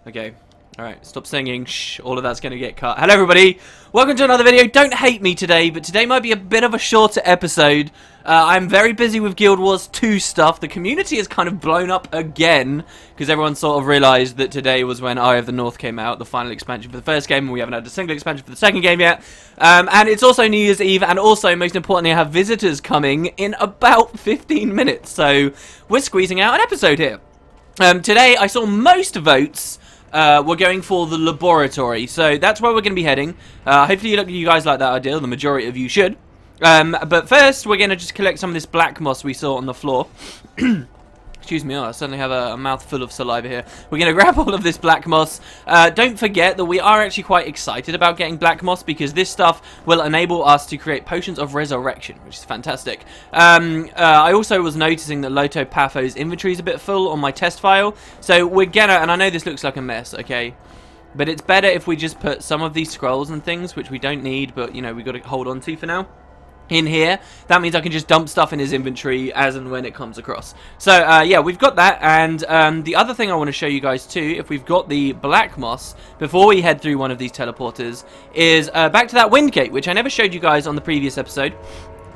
Okay. Alright, stop singing. Shh, all of that's going to get cut. Hello, everybody. Welcome to another video. Don't hate me today, but today might be a bit of a shorter episode. I'm very busy with Guild Wars 2 stuff. The community has kind of blown up again, because everyone sort of realised that today was when Eye of the North came out, the final expansion for the first game, and we haven't had a single expansion for the second game yet. And it's also New Year's Eve, and also, most importantly, I have visitors coming in about 15 minutes. So, we're squeezing out an episode here. Today, I saw most votes. We're going for the laboratory, so that's where we're going to be heading. Hopefully you guys like that idea, the majority of you should. But first, we're going to just collect some of this black moss we saw on the floor. Excuse me, I suddenly have a mouthful of saliva here. We're going to grab all of this black moss. Don't forget that we are actually quite excited about getting black moss because this stuff will enable us to create potions of resurrection, which is fantastic. I also was noticing that Loto Patho's inventory is a bit full on my test file. So we're going to, and I know this looks like a mess, okay? But it's better if we just put some of these scrolls and things, which we don't need, but, you know, we've got to hold on to for now, in here. That means I can just dump stuff in his inventory as and when it comes across. So yeah, we've got that, and the other thing I want to show you guys too, if we've got the black moss, before we head through one of these teleporters, is back to that wind gate, which I never showed you guys on the previous episode.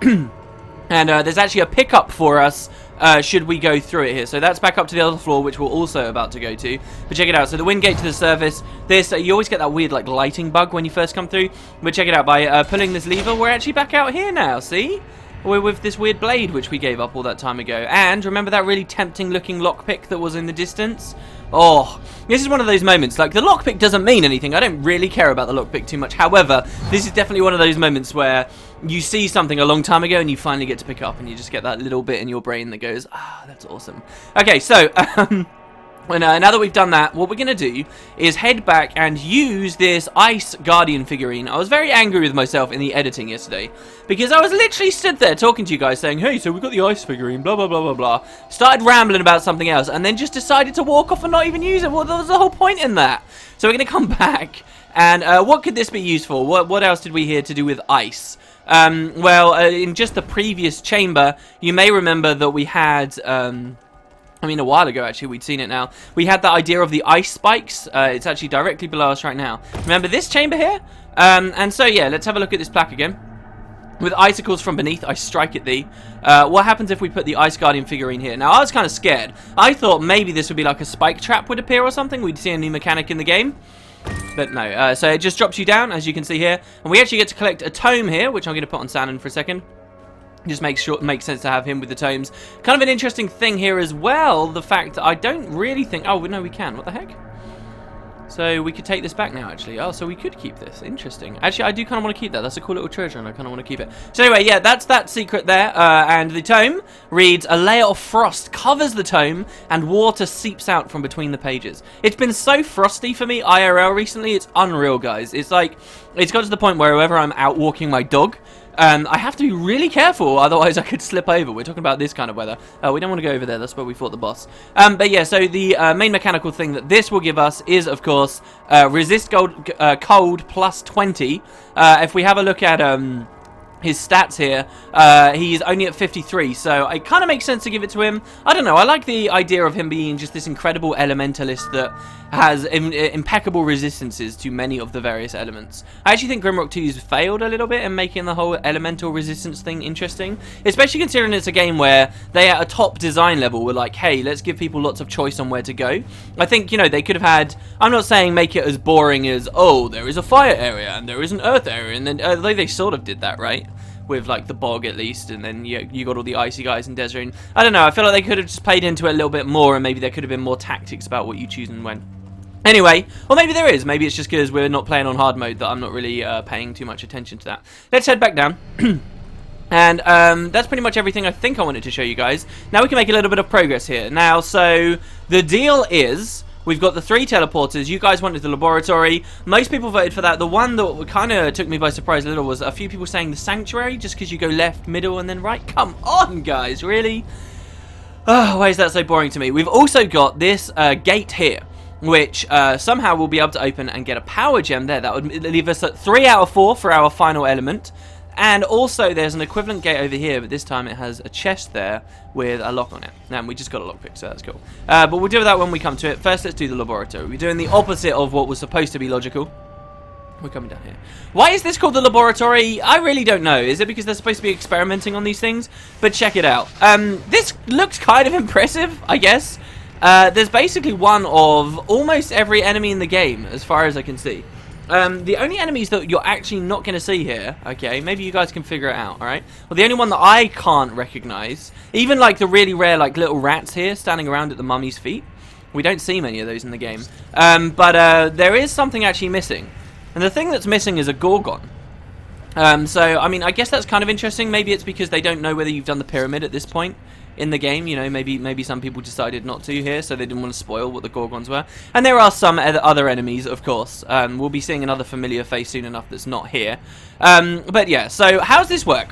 And there's actually a pickup for us should we go through it here. So that's back up to the other floor, which we're also about to go to. But check it out. So the wind gate to the surface. This, you always get that weird like lighting bug when you first come through. But check it out. By pulling this lever, we're actually back out here now. See? We're with this weird blade, which we gave up all that time ago. And remember that really tempting looking lockpick that was in the distance? Oh, this is one of those moments. Like, the lockpick doesn't mean anything. I don't really care about the lockpick too much. However, this is definitely one of those moments where you see something a long time ago and you finally get to pick up and you just get that little bit in your brain that goes, ah, that's awesome. Okay, so, now that we've done that, what we're going to do is head back and use this Ice Guardian figurine. I was very angry with myself in the editing yesterday because I was literally stood there talking to you guys saying, hey, so we've got the ice figurine, blah, blah, blah, blah, blah. Started rambling about something else and then just decided to walk off and not even use it. Well, there was the whole point in that. So we're going to come back and what could this be used for? What else did we hear to do with ice? Well, in just the previous chamber, you may remember that we had... I mean, a while ago, actually, we'd seen it now. We had the idea of the ice spikes. It's actually directly below us right now. Remember this chamber here? And so, yeah, let's have a look at this plaque again. With icicles from beneath, I strike at thee. What happens if we put the Ice Guardian figurine here? Now, I was kind of scared. I thought maybe this would be like a spike trap would appear or something. We'd see a new mechanic in the game. But no. So it just drops you down, as you can see here. And we actually get to collect a tome here, which I'm going to put on Sandon for a second. Just makes sense to have him with the tomes. Kind of an interesting thing here as well, the fact that I don't really think... Oh, no, we can. What the heck? So we could take this back now, actually. Oh, so we could keep this. Interesting. Actually, I do kind of want to keep that. That's a cool little treasure, and I kind of want to keep it. So anyway, yeah, that's that secret there. And the tome reads, a layer of frost covers the tome, and water seeps out from between the pages. It's been so frosty for me IRL recently. It's unreal, guys. It's like, it's got to the point where whenever I'm out walking my dog, I have to be really careful, otherwise I could slip over. We're talking about this kind of weather. We don't want to go over there. That's where we fought the boss. But yeah, so the main mechanical thing that this will give us is, of course, resist cold plus 20. If we have a look at his stats here, he's only at 53, so it kind of makes sense to give it to him. I don't know, I like the idea of him being just this incredible elementalist that has impeccable resistances to many of the various elements. I actually think Grimrock 2's failed a little bit in making the whole elemental resistance thing interesting, especially considering it's a game where they at a top design level were like, hey, let's give people lots of choice on where to go. I think, you know, they could have had, I'm not saying make it as boring as, oh, there is a fire area and there is an earth area, and then although they sort of did that, right? With like the bog at least, and then you got all the icy guys in Desert. I don't know, I feel like they could have just played into it a little bit more, and maybe there could have been more tactics about what you choose and when. Anyway, or maybe there is. Maybe it's just because we're not playing on hard mode that I'm not really paying too much attention to that. Let's head back down. And that's pretty much everything I think I wanted to show you guys. Now we can make a little bit of progress here. Now, so the deal is... We've got the 3 teleporters. You guys wanted the laboratory. Most people voted for that. The one that kind of took me by surprise a little was a few people saying the sanctuary, just because you go left, middle, and then right. Come on, guys. Really? Oh, why is that so boring to me? We've also got this gate here, which somehow we'll be able to open and get a power gem there. That would leave us at 3 out of 4 for our final element. And also, there's an equivalent gate over here, but this time it has a chest there with a lock on it. Now, we just got a lockpick, so that's cool. But we'll deal with that when we come to it. First, let's do the laboratory. We're doing the opposite of what was supposed to be logical. We're coming down here. Why is this called the laboratory? I really don't know. Is it because they're supposed to be experimenting on these things? But check it out. This looks kind of impressive, I guess. There's basically one of almost every enemy in the game, as far as I can see. The only enemies that you're actually not going to see here, okay, maybe you guys can figure it out, alright? Well, the only one that I can't recognize, even like the really rare like little rats here standing around at the mummy's feet, we don't see many of those in the game. But there is something actually missing. And the thing that's missing is a Gorgon. So, I mean, I guess that's kind of interesting. Maybe it's because they don't know whether you've done the pyramid at this point in the game. You know, maybe some people decided not to here, so they didn't want to spoil what the Gorgons were. And there are some other enemies, of course. We'll be seeing another familiar face soon enough that's not here. But yeah, so how's this work?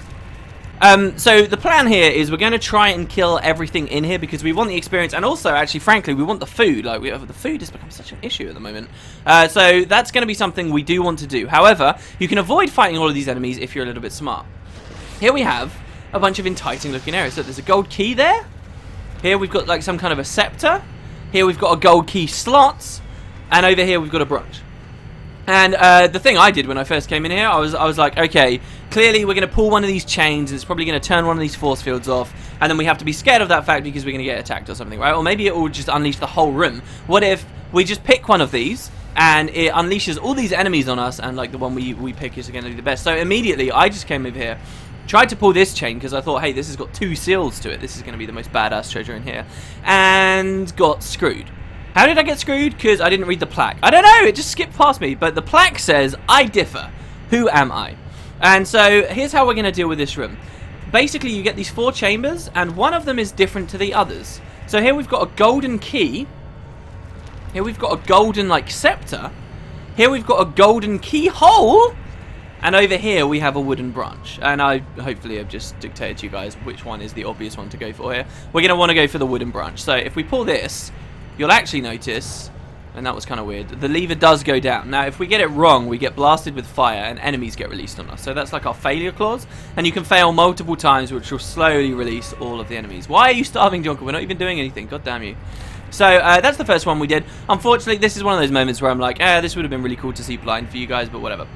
So the plan here is we're going to try and kill everything in here because we want the experience, and also, actually, frankly, we want the food. Like, the food has become such an issue at the moment. So that's going to be something we do want to do. However, you can avoid fighting all of these enemies if you're a little bit smart. Here we have a bunch of enticing looking areas. So there's a gold key there. Here we've got like some kind of a scepter. Here we've got a gold key slot, and over here we've got a branch. And the thing I did when I first came in here, I was like, okay, clearly we're going to pull one of these chains, and it's probably going to turn one of these force fields off, and then we have to be scared of that fact because we're going to get attacked or something, right? Or maybe it will just unleash the whole room. What if we just pick one of these, and it unleashes all these enemies on us, and like the one we pick is going to be the best? So immediately, I just came over here, tried to pull this chain because I thought, hey, this has got 2 seals to it. This is going to be the most badass treasure in here, and got screwed. How did I get screwed? Because I didn't read the plaque. I don't know, it just skipped past me. But the plaque says, I differ. Who am I? And so, here's how we're going to deal with this room. Basically, you get these 4 chambers, and one of them is different to the others. So here we've got a golden key. Here we've got a golden, like, scepter. Here we've got a golden keyhole. And over here, we have a wooden branch. And I hopefully have just dictated to you guys which one is the obvious one to go for here. We're going to want to go for the wooden branch. So, if we pull this, you'll actually notice, and that was kind of weird, the lever does go down. Now, if we get it wrong, we get blasted with fire and enemies get released on us. So that's like our failure clause. And you can fail multiple times, which will slowly release all of the enemies. Why are you starving, Jonker? We're not even doing anything. God damn you. So that's the first one we did. Unfortunately, this is one of those moments where I'm like, this would have been really cool to see blind for you guys, but whatever.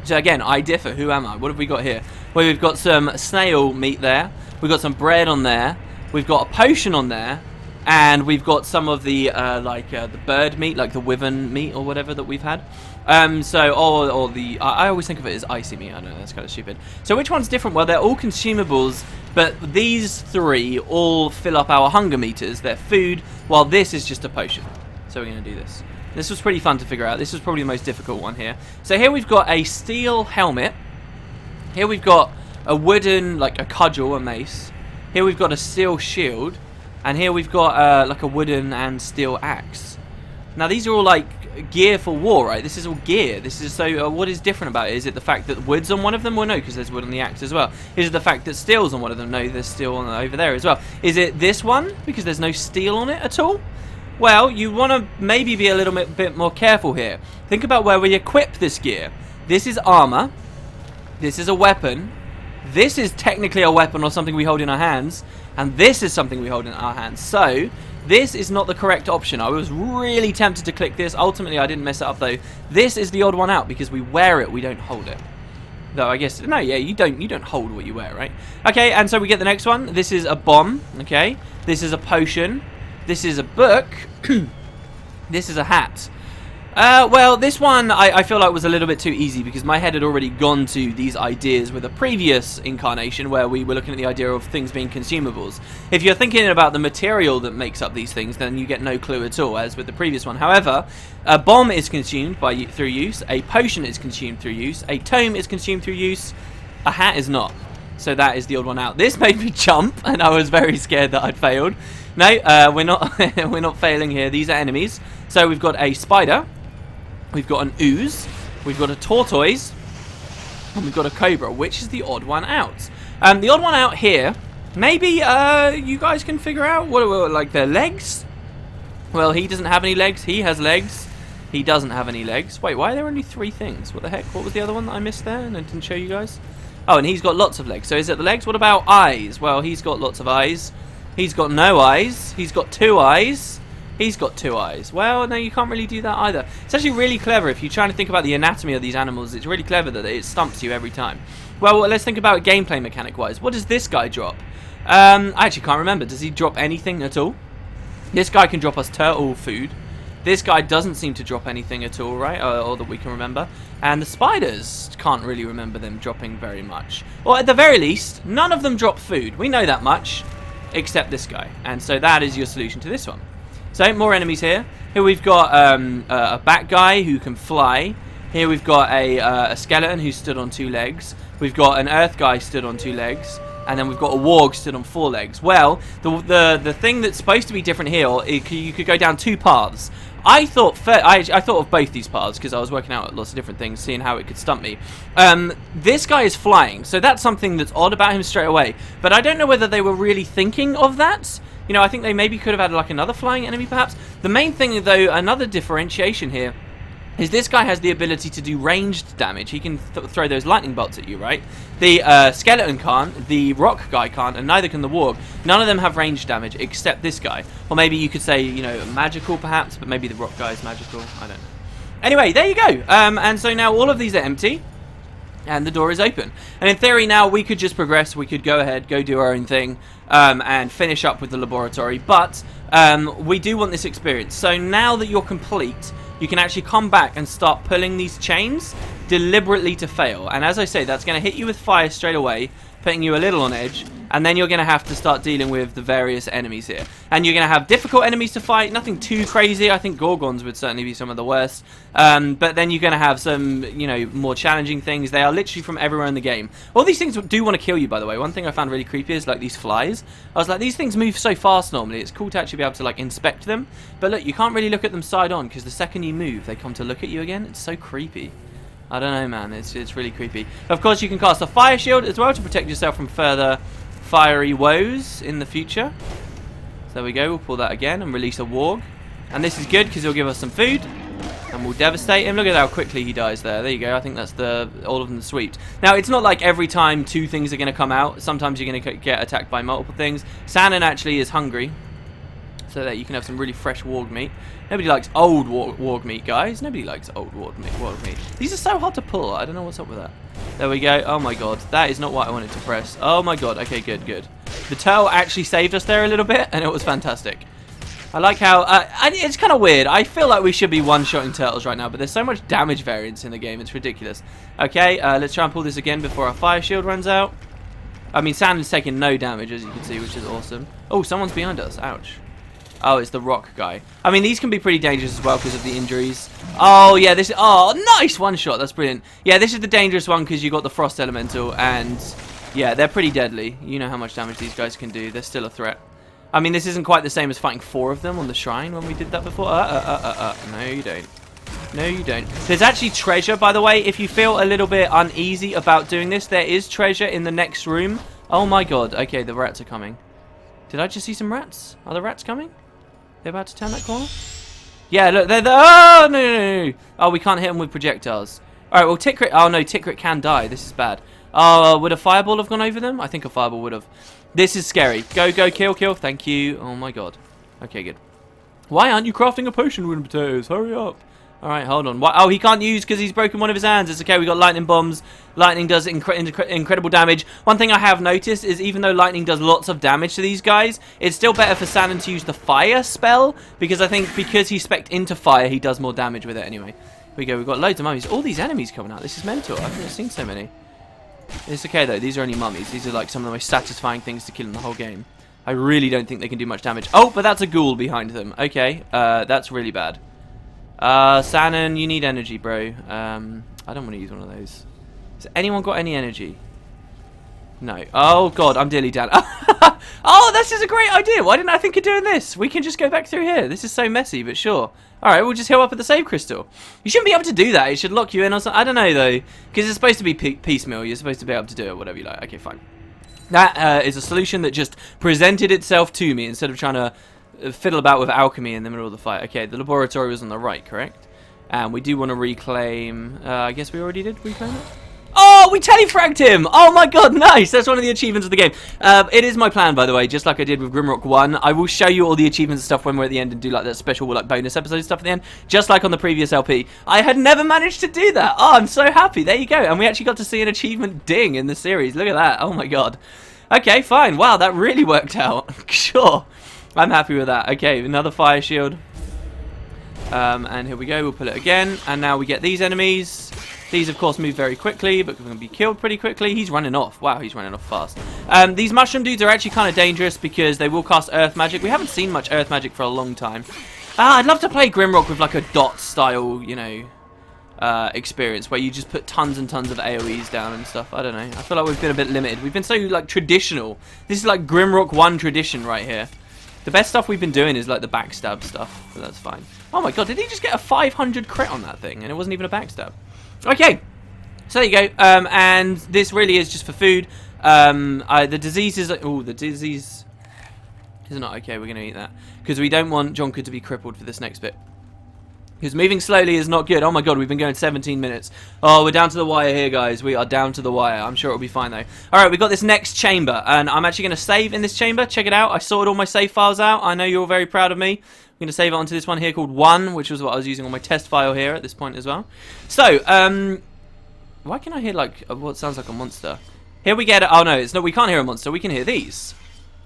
So again, I differ. Who am I? What have we got here? Well, we've got some snail meat there. We've got some bread on there. We've got a potion on there. And we've got some of the the bird meat, like the wyvern meat or whatever that we've had. I always think of it as icy meat. I know that's kind of stupid. So which one's different? Well, they're all consumables, but these 3 all fill up our hunger meters. They're food, while this is just a potion. So we're going to do this. This was pretty fun to figure out. This was probably the most difficult one here. So here we've got a steel helmet. Here we've got a wooden, like a cudgel, a mace. Here we've got a steel shield. And here we've got like a wooden and steel axe. Now these are all like gear for war, right? This is all gear. This is so. What is different about it? Is it the fact that wood's on one of them? Well, no, because there's wood on the axe as well. Is it the fact that steel's on one of them? No, there's steel on over there as well. Is it this one because there's no steel on it at all? Well, you want to maybe be a little bit more careful here. Think about where we equip this gear. This is armor. This is a weapon. This is technically a weapon or something we hold in our hands. And this is something we hold in our hands. So, this is not the correct option. I was really tempted to click this. Ultimately, I didn't mess it up, though. This is the odd one out because we wear it, we don't hold it. Though, I guess, no, yeah, you don't hold what you wear, right? Okay, and so we get the next one. This is a bomb, okay? This is a potion. This is a book. This is a hat. Well, this one I feel like was a little bit too easy because my head had already gone to these ideas with a previous incarnation where we were looking at the idea of things being consumables. If you're thinking about the material that makes up these things, then you get no clue at all, as with the previous one. However, a bomb is consumed through use, a potion is consumed through use, a tome is consumed through use, a hat is not. So that is the odd one out. This made me jump, and I was very scared that I'd failed. No, we're not we're not failing here. These are enemies. So we've got a spider. We've got an ooze, we've got a tortoise, and we've got a cobra, which is the odd one out. The odd one out here, maybe you guys can figure out what like their legs. Well, he doesn't have any legs. He has legs. He doesn't have any legs. Wait, why are there only 3 things? What the heck? What was the other one that I missed there and I didn't show you guys? Oh, and he's got lots of legs. So is it the legs? What about eyes? Well, he's got lots of eyes. He's got no eyes. He's got 2 eyes. He's got 2 eyes. Well, no, you can't really do that either. It's actually really clever if you're trying to think about the anatomy of these animals. It's really clever that it stumps you every time. Well, let's think about it gameplay mechanic-wise. What does this guy drop? I actually can't remember. Does he drop anything at all? This guy can drop us turtle food. This guy doesn't seem to drop anything at all, right? Or that we can remember. And the spiders, can't really remember them dropping very much. Or at the very least, none of them drop food. We know that much, except this guy. And so that is your solution to this one. So more enemies here. Here we've got a bat guy who can fly. Here we've got a skeleton who stood on 2 legs. We've got an earth guy stood on 2 legs. And then we've got a warg stood on 4 legs. Well, the thing that's supposed to be different here, you could go down 2 paths. I thought of both these paths because I was working out lots of different things, seeing how it could stump me. This guy is flying, so that's something that's odd about him straight away. But I don't know whether they were really thinking of that. You know, I think they maybe could have had like another flying enemy, perhaps. The main thing, though, another differentiation here, is this guy has the ability to do ranged damage. He can throw those lightning bolts at you, right? The skeleton can't, the rock guy can't, and neither can the warg. None of them have ranged damage except this guy. Or maybe you could say, you know, magical perhaps, but maybe the rock guy is magical. I don't know. Anyway, there you go. And so now all of these are empty. And the door is open. And in theory now we could just progress. We could go ahead, go do our own thing, and finish up with the laboratory. But we do want this experience. So now that you're complete, you can actually come back and start pulling these chains deliberately to fail. And as I say, that's going to hit you with fire straight away, putting you a little on edge. And then you're going to have to start dealing with the various enemies here. And you're going to have difficult enemies to fight. Nothing too crazy. I think Gorgons would certainly be some of the worst. But then you're going to have some, you know, more challenging things. They are literally from everywhere in the game. All these things do want to kill you, by the way. One thing I found really creepy is, like, these flies. I was like, these things move so fast normally. It's cool to actually be able to, like, inspect them. But look, you can't really look at them side on, because the second you move, they come to look at you again. It's so creepy. I don't know, man. It's really creepy. Of course, you can cast a fire shield as well to protect yourself from further fiery woes in the future. So there we go. We'll pull that again and release a warg. And this is good because he'll give us some food. And we'll devastate him. Look at how quickly he dies there. There you go. I think that's all of them swept. Now, it's not like every time 2 things are going to come out. Sometimes you're going to get attacked by multiple things. Sanon actually is hungry, so that you can have some really fresh warg meat. Nobody likes old warg meat, guys. Nobody likes old warg meat. These are so hard to pull. I don't know what's up with that. There we go. Oh my god. That is not what I wanted to press. Oh my god. Okay, good. The turtle actually saved us there a little bit, and it was fantastic. I like how... it's kind of weird. I feel like we should be one-shotting turtles right now, but there's so much damage variance in the game. It's ridiculous. Okay, let's try and pull this again before our fire shield runs out. I mean, Sandon's taking no damage, as you can see, which is awesome. Oh, someone's behind us. Ouch. Oh, it's the rock guy. I mean, these can be pretty dangerous as well because of the injuries. Oh, yeah, this is... Oh, nice one shot. That's brilliant. Yeah, this is the dangerous one because you got the frost elemental, and yeah, they're pretty deadly. You know how much damage these guys can do. They're still a threat. I mean, this isn't quite the same as fighting 4 of them on the shrine when we did that before. No, you don't. No, you don't. There's actually treasure, by the way. If you feel a little bit uneasy about doing this, there is treasure in the next room. Oh, my God. Okay, the rats are coming. Did I just see some rats? Are the rats coming? They're about to turn that corner? Yeah, look, they're... Oh, no. Oh, we can't hit them with projectiles. All right, well, Tikrit... Oh, no, Tikrit can die. This is bad. Oh, would a fireball have gone over them? I think a fireball would have. This is scary. Go, kill. Thank you. Oh, my God. Okay, good. Why aren't you crafting a potion with potatoes? Hurry up. All right, hold on. Oh, he can't use because he's broken one of his hands. It's okay. We got lightning bombs. Lightning does incredible damage. One thing I have noticed is even though lightning does lots of damage to these guys, it's still better for Sanon to use the fire spell because I think because he's spec'd into fire, he does more damage with it anyway. Here we go. We've got loads of mummies. All these enemies coming out. This is mental. I've never seen so many. It's okay, though. These are only mummies. These are like some of the most satisfying things to kill in the whole game. I really don't think they can do much damage. Oh, but that's a ghoul behind them. Okay. That's really bad. Sanon, you need energy, bro. I don't want to use one of those. Has anyone got any energy? No. Oh, God, I'm dilly down. Oh, this is a great idea. Why didn't I think of doing this? We can just go back through here. This is so messy, but sure. All right, we'll just heal up at the save crystal. You shouldn't be able to do that. It should lock you in or something. I don't know, though, because it's supposed to be piecemeal. You're supposed to be able to do it, whatever you like. Okay, fine. That is a solution that just presented itself to me instead of trying to fiddle about with alchemy in the middle of the fight. Okay, the laboratory was on the right, correct? And we do want to reclaim... I guess we already did reclaim it? Oh, Oh, we telefragged him! Oh my god, nice! That's one of the achievements of the game. It is my plan, by the way, just like I did with Grimrock 1. I will show you all the achievements and stuff when we're at the end and do like that special like bonus episode stuff at the end, just like on the previous LP. I had never managed to do that. Oh, I'm so happy. There you go. And we actually got to see an achievement ding in the series. Look at that. Oh my god. Okay, fine. Wow, that really worked out. Sure. I'm happy with that. Okay, another fire shield. And here we go. We'll pull it again. And now we get these enemies. These, of course, move very quickly, but we're going to be killed pretty quickly. He's running off. Wow, he's running off fast. These mushroom dudes are actually kind of dangerous because they will cast earth magic. We haven't seen much earth magic for a long time. I'd love to play Grimrock with like a dot style, you know, experience where you just put tons and tons of AoEs down and stuff. I don't know. I feel like we've been a bit limited. We've been so like traditional. This is like Grimrock 1 tradition right here. The best stuff we've been doing is like the backstab stuff, but that's fine. Oh my god, did he just get a 500 crit on that thing and it wasn't even a backstab? Okay, so there you go, and this really is just for food. The disease is... Oh, the disease is not okay. We're going to eat that because we don't want Jonker to be crippled for this next bit. Because moving slowly is not good. Oh my god, we've been going 17 minutes. Oh, we're down to the wire here, guys. We are down to the wire. I'm sure it'll be fine, though. Alright, we've got this next chamber, and I'm actually going to save in this chamber. Check it out. I sorted all my save files out. I know you're all very proud of me. I'm going to save it onto this one here called 1, which was what I was using on my test file here at this point as well. So, why can I hear, like, what sounds like a monster? Here we get... Oh, no, we can't hear a monster. We can hear these.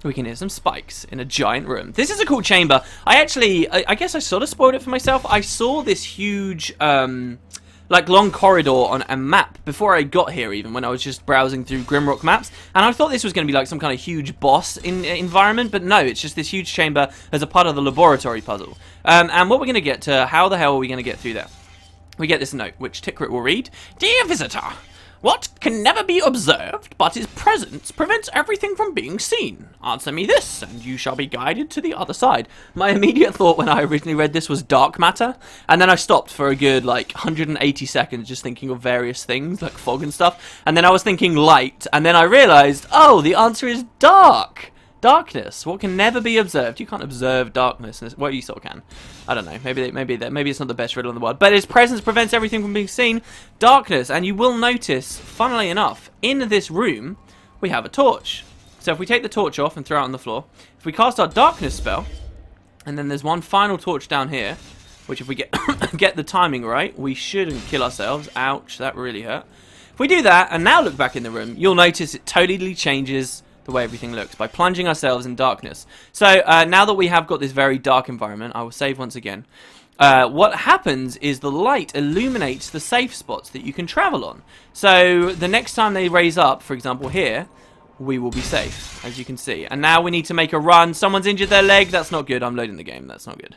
We can hear some spikes in a giant room. This is a cool chamber. I guess I sort of spoiled it for myself. I saw this huge, like, long corridor on a map before I got here, even, when I was just browsing through Grimrock maps. And I thought this was going to be, like, some kind of huge boss environment, but no, it's just this huge chamber as a part of the laboratory puzzle. And what we're going to get to, how the hell are we going to get through there? We get this note, which Tikrit will read. Dear visitor, what can never be observed, but his presence prevents everything from being seen. Answer me this, and you shall be guided to the other side. My immediate thought when I originally read this was dark matter, and then I stopped for a good, like, 180 seconds just thinking of various things, like fog and stuff, and then I was thinking light, and then I realized, oh, the answer is dark. Darkness, what can never be observed. You can't observe darkness. Well, you sort of can. I don't know. Maybe it's not the best riddle in the world. But his presence prevents everything from being seen. Darkness, and you will notice, funnily enough, in this room, we have a torch. So if we take the torch off and throw it on the floor, if we cast our darkness spell, and then there's one final torch down here, which if we get get the timing right, we shouldn't kill ourselves. Ouch, that really hurt. If we do that, and now look back in the room, you'll notice it totally changes the way everything looks by plunging ourselves in darkness. So now that we have got this very dark environment, I will save once again. What happens is the light illuminates the safe spots that you can travel on. So the next time they raise up, for example here, we will be safe, as you can see. And now we need to make a run. Someone's injured their leg. That's not good. I'm loading the game. That's not good.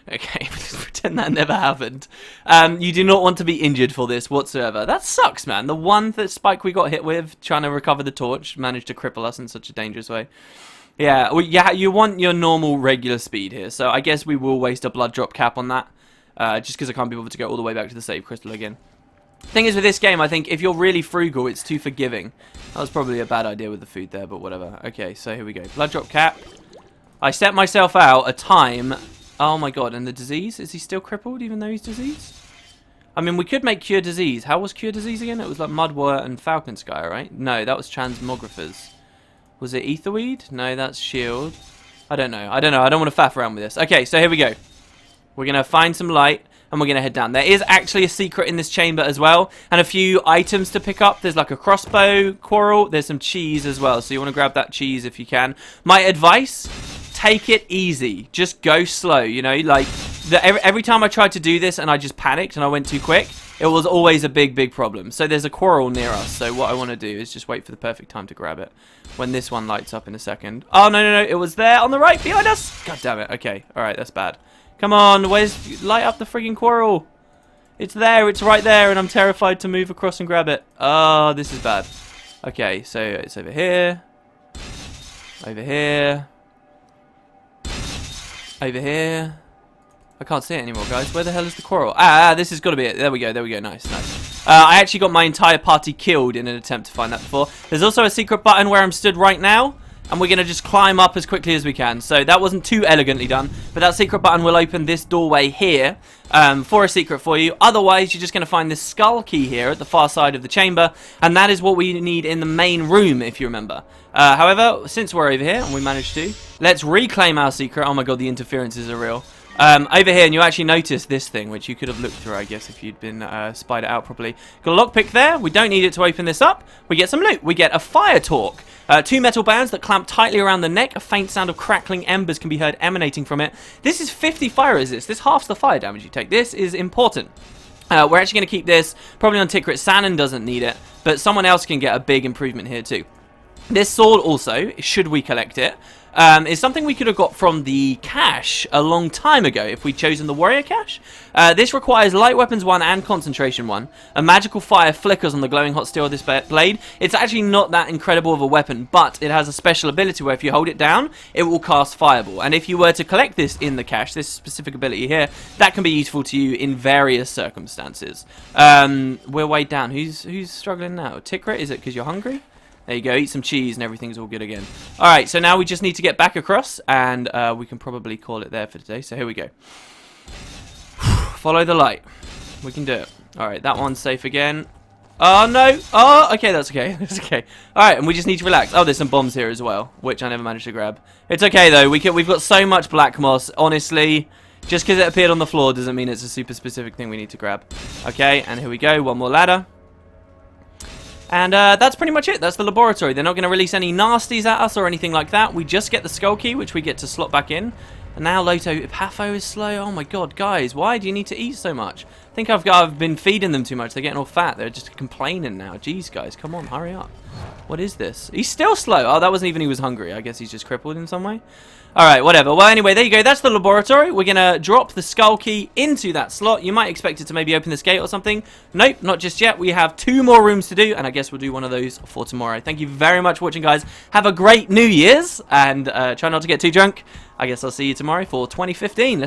Okay, pretend that never happened. You do not want to be injured for this whatsoever. That sucks, man. The one that Spike we got hit with, trying to recover the torch, managed to cripple us in such a dangerous way. Yeah, well, yeah, you want your normal, regular speed here. So I guess we will waste a blood drop cap on that. Just because I can't be able to go all the way back to the save crystal again. Thing is with this game, I think if you're really frugal, it's too forgiving. That was probably a bad idea with the food there, but whatever. Okay, so here we go. Blood drop cap. I set myself out a time. Oh my god, and the disease? Is he still crippled even though he's diseased? I mean, we could make cure disease. How was cure disease again? It was like mudwort and falcon sky, right? No, that was transmographers. Was it etherweed? No, that's shield. I don't know. I don't want to faff around with this. Okay, so here we go. We're going to find some light. And we're going to head down. There is actually a secret in this chamber as well. And a few items to pick up. There's like a crossbow quarrel. There's some cheese as well. So you want to grab that cheese if you can. My advice, take it easy. Just go slow, you know. Like, every time I tried to do this and I just panicked and I went too quick, it was always a big problem. So there's a quarrel near us. So what I want to do is just wait for the perfect time to grab it. When this one lights up in a second. Oh, no. It was there on the right behind us. God damn it. Okay. Alright, that's bad. Come on, light up the frigging quarrel. It's there, it's right there, and I'm terrified to move across and grab it. Oh, this is bad. Okay, so it's over here. Over here. Over here. I can't see it anymore, guys. Where the hell is the quarrel? This has got to be it. There we go, nice. I actually got my entire party killed in an attempt to find that before. There's also a secret button where I'm stood right now. and we're going to just climb up as quickly as we can. So that wasn't too elegantly done, but that secret button will open this doorway here for a secret for you. Otherwise, you're just going to find this skull key here at the far side of the chamber, and that is what we need in the main room, if you remember. However, since we're over here, and we managed to, let's reclaim our secret. Oh my god, the interferences are real. Over here, and you actually notice this thing, which you could have looked through, I guess, if you'd been spied it out properly. Got a lockpick there. We don't need it to open this up. We get some loot. We get a fire torque. 2 metal bands that clamp tightly around the neck. A faint sound of crackling embers can be heard emanating from it. This is 50 fire resist. This halves the fire damage you take. This is important. We're actually going to keep this probably on Tikrit. Sanon doesn't need it, but someone else can get a big improvement here too. This sword also, should we collect it, is something we could have got from the cache a long time ago if we'd chosen the warrior cache. This requires light weapons 1 and concentration 1. A magical fire flickers on the glowing hot steel of this blade. It's actually not that incredible of a weapon, but it has a special ability where if you hold it down, it will cast fireball. And if you were to collect this in the cache, this specific ability here, that can be useful to you in various circumstances. We're way down. Who's struggling now? Tikrit, is it because you're hungry? There you go, eat some cheese and everything's all good again. Alright, so now we just need to get back across, and we can probably call it there for today. So here we go. Follow the light. We can do it. Alright, that one's safe again. Oh, no. Oh, okay, that's okay. That's okay. Alright, and we just need to relax. Oh, there's some bombs here as well, which I never managed to grab. It's okay, though. We've got so much black moss. Honestly, just because it appeared on the floor doesn't mean it's a super specific thing we need to grab. Okay, and here we go. One more ladder. And that's pretty much it. That's the laboratory. They're not going to release any nasties at us or anything like that. We just get the skull key, which we get to slot back in. And now Loto Epapho is slow. Oh my god, guys, why do you need to eat so much? I think I've been feeding them too much. They're getting all fat. They're just complaining now. Jeez, guys, come on, hurry up. What is this? He's still slow. Oh, that wasn't even he was hungry. I guess he's just crippled in some way. Alright, whatever. Well, anyway, there you go. That's the laboratory. We're going to drop the skull key into that slot. You might expect it to maybe open this gate or something. Nope, not just yet. We have 2 more rooms to do, and I guess we'll do one of those for tomorrow. Thank you very much for watching, guys. Have a great New Year's, and try not to get too drunk. I guess I'll see you tomorrow for 2015.